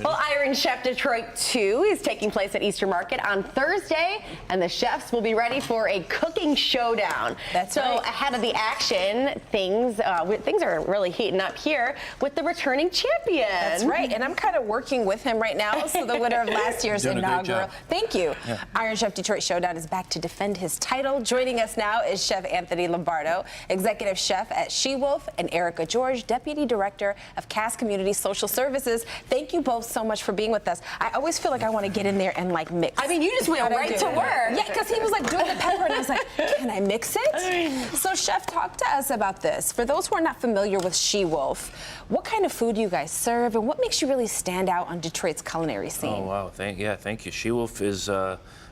Well, Iron Chef Detroit 2 is taking place at Easter Market on Thursday, and the chefs will be ready for a cooking showdown. That's so right. ahead of the action, things are really heating up here with the returning champion. That's right, and I'm kind of working with him right now. So the winner of last year's Doing a great inaugural, job. thank you, Iron Chef Detroit Showdown is back to defend his title. Joining us now is Chef Anthony Lombardo, Executive Chef at She-Wolf, and Erica George, Deputy Director of Cass Community Social Services. Thank you both so much for being with us. I always feel like I want to get in there and like mix. I mean, you just went How'd I right do to it? work. Yeah, because he was like doing the pepper, and I was like, can I mix it? So, Chef, talk to us about this. For those who are not familiar with She-Wolf, what kind of food do you guys serve, and what makes you really stand out on Detroit's culinary scene? Oh, wow. Thank you. She-Wolf is,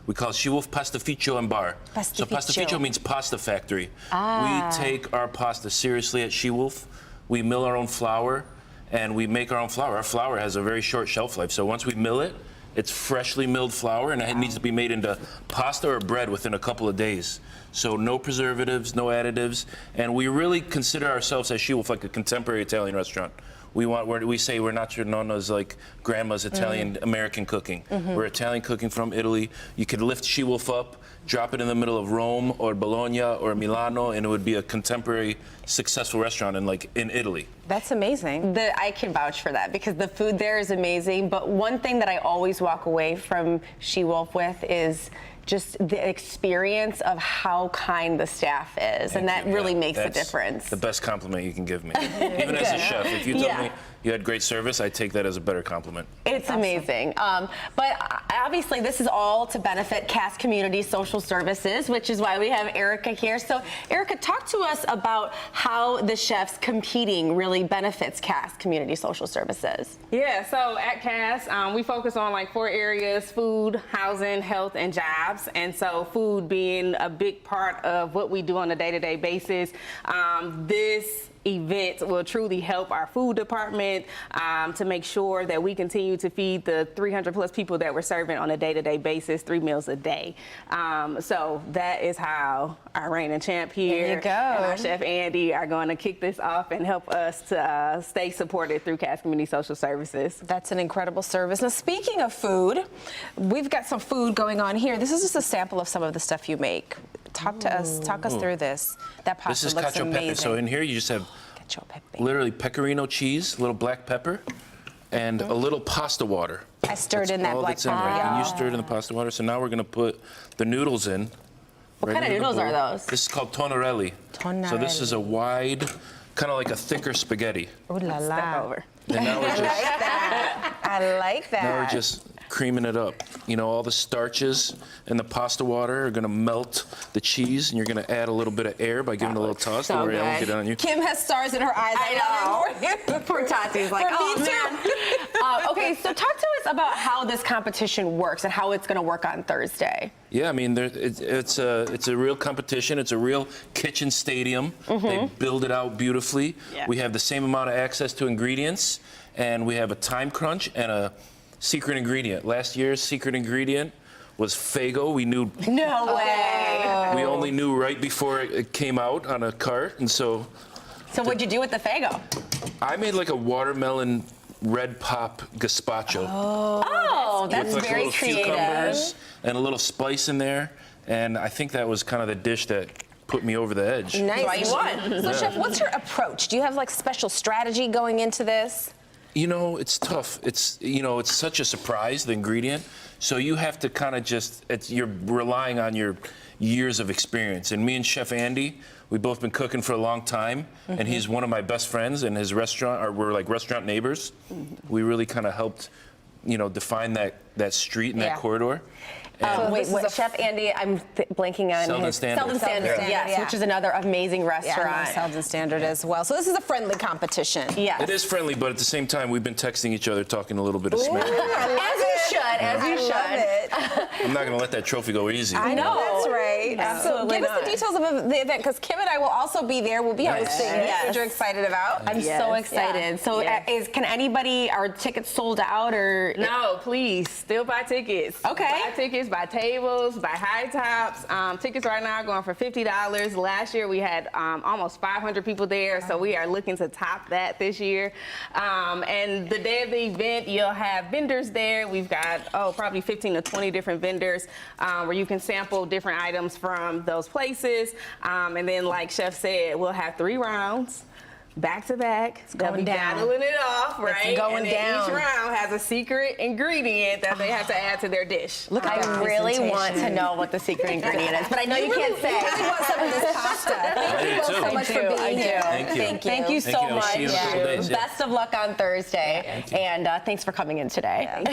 we call it She-Wolf Pastificio and Bar. So pastificio means pasta factory. We take our pasta seriously at She-Wolf. We mill our own flour, and we make our own flour. Our flour has a very short shelf life, so once we mill it, it's freshly milled flour, and it needs to be made into pasta or bread within a couple of days. So no preservatives, no additives, and we really consider ourselves as She-Wolf like a contemporary Italian restaurant. We say we're not known as like grandma's Italian American cooking. We're Italian cooking from Italy. You could lift She-Wolf up, drop it in the middle of Rome or Bologna or Milano, and it would be a contemporary successful restaurant in Italy. That's amazing. I can vouch for that because the food there is amazing. But one thing that I always walk away from She-Wolf with is just the experience of how kind the staff is, and that really makes a difference. The best compliment you can give me. Even as a chef, if you told me you had great service, I take that as a better compliment. It's amazing. But obviously this is all to benefit Cass Community Social Services, which is why we have Erica here. So Erica, talk to us about how the chefs competing really benefits Cass Community Social Services. Yeah, so at Cass, we focus on like 4 areas: food, housing, health, and jobs. And so food being a big part of what we do on a day-to-day basis. This event will truly help our food department to make sure that we continue to feed the 300 plus people that we're serving on a day-to-day basis, 3 meals a day. So that is how our reigning champ here There you go. and our chef Andy are going to kick this off and help us to stay supported through Cass Community Social Services. That's an incredible service. Now, speaking of food, we've got some food going on here. This is just a sample of some of the stuff you make. Talk us through this. That pasta This is looks cacio amazing. pepe. So in here you just have literally pecorino cheese, a little black pepper, and a little pasta water. I stirred in that all black that's in pepper. there. And you stirred in the pasta water. So now we're going to put the noodles in. What kind of noodles are those? This is called tonarelli. So this is a wide, kind of like a thicker spaghetti. Ooh la la. Step over. And now we're just, I like that. now we're just creaming it up. You know, all the starches and the pasta water are going to melt the cheese, and you're going to add a little bit of air by giving it a little toss. Don't worry, I won't get it on you. Kim has stars in her eyes. I know. Poor Tati's like, oh man. Okay, so talk to us about how this competition works and how it's going to work on Thursday. Yeah, I mean, it's a real competition. It's a real kitchen stadium. They build it out beautifully. Yeah. We have the same amount of access to ingredients, and we have a time crunch and a secret ingredient. Last year's secret ingredient was Faygo. We knew. No way. We only knew right before it came out on a cart, and so. So what'd you do with the Faygo? I made like a watermelon red pop gazpacho. Oh, that's with like very little creative. cucumbers and a little spice in there, and I think that was kind of the dish that put me over the edge. Nice. You won. So, Chef, what's your approach? Do you have like special strategy going into this? You know, it's tough. It's such a surprise, the ingredient. So you have to kind of you're relying on your years of experience. And me and Chef Andy, we've both been cooking for a long time, and he's one of my best friends, and his restaurant, we're like restaurant neighbors. We really kind of helped, define that street and that corridor. Wait, Chef Andy, I'm blanking on Selden his Standard. Selden Standard, yes, which is another amazing restaurant. Yeah, Selden Standard as well. So this is a friendly competition. Yes. It is friendly, but at the same time, we've been texting each other, talking a little bit of smack. As you should. I'm not going to let that trophy go easy. I know, that's right. Absolutely So give us the details of the event, because Kim and I will also be there. We'll be hosting it, which you're excited about. I'm so excited. So can anybody, are tickets sold out or? No, please Still buy tickets. Okay. Buy tickets, buy tables, buy high tops. Tickets right now are going for $50. Last year we had almost 500 people there, so we are looking to top that this year. And the day of the event, you'll have vendors there. We've got, probably 15 to 20 different vendors where you can sample different items from those places. And then, like Chef said, we'll have 3 rounds. Back to back. They'll be down. battling it off, right? It's going and then down. each round has a secret ingredient that they have to add to their dish. Look at I that really presentation. want to know what the secret ingredient is, but I know you can't say. I want some of this pasta. Thank you both too. so much I for do, being I do. here. Thank you. Thank you Thank so you. I'll much. see you in a couple days, yeah. Best of luck on Thursday. Thank you. And thanks for coming in today.